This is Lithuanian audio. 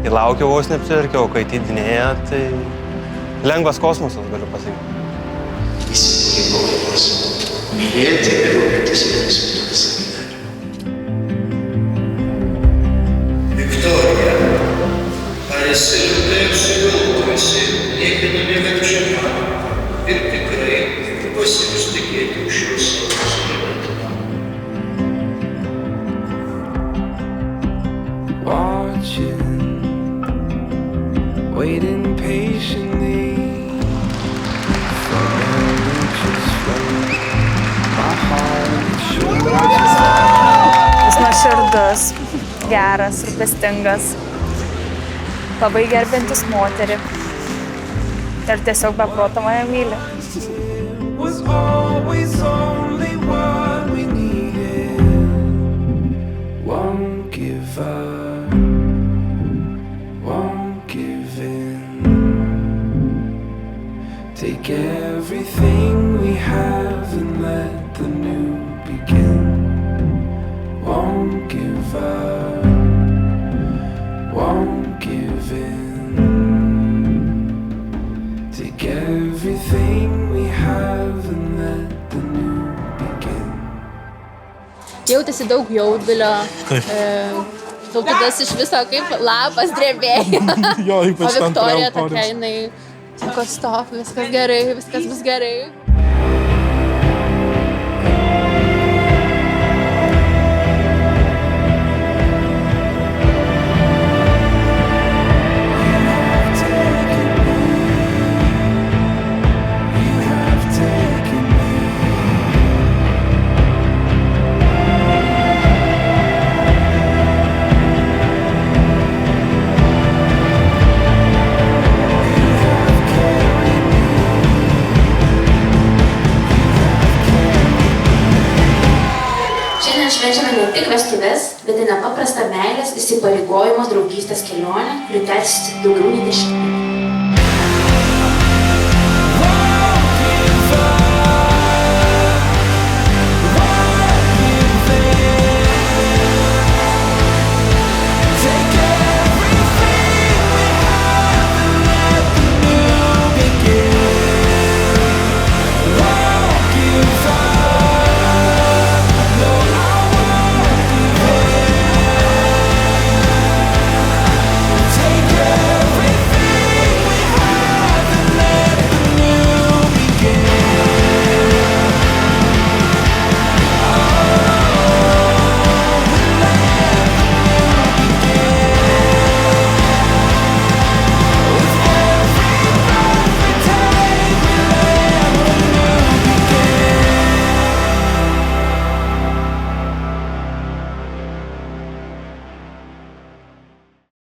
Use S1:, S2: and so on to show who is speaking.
S1: kai laukiau, vos neapsiverkiau, o kai atidinėja, tai lengvas kosmosas, galiu pasakyti.
S2: Įsipareigojimas mylėti ir rūpintis vienas kitų visą gyvenimą. Viktorija, ar esi rimtai apsigalvojusi, niekada neverčiama ir tikrai pasiūs tikėti už šios savo sugebėtumą?
S3: Waiting patiently for riches from my heart.
S4: Jis nuoširdus, geras, rūpestingas, labai gerbiantis moterį ir tiesiog be proto mane myli.
S3: Was always only what we needed. Won't give up, won't give in. Take everything we have and let the new begin. Won't give up, won't give in. Take everything we have and let the new begin.
S5: Jautėsi daug jaudulio. Taupidas iš viso kaip lapas drebėjo.
S6: Jo, ypač
S5: o
S6: ten
S5: Viktorija
S6: trauktorius.
S5: tokia, jinai sako, stop, viskas gerai, viskas bus gerai.
S7: Švenčiame ne tik vestuves, bet ir nepaprastą meilės, įsipareigojimo, draugystės kelionę, kuri tęsiasi daugiau nei 10 metų.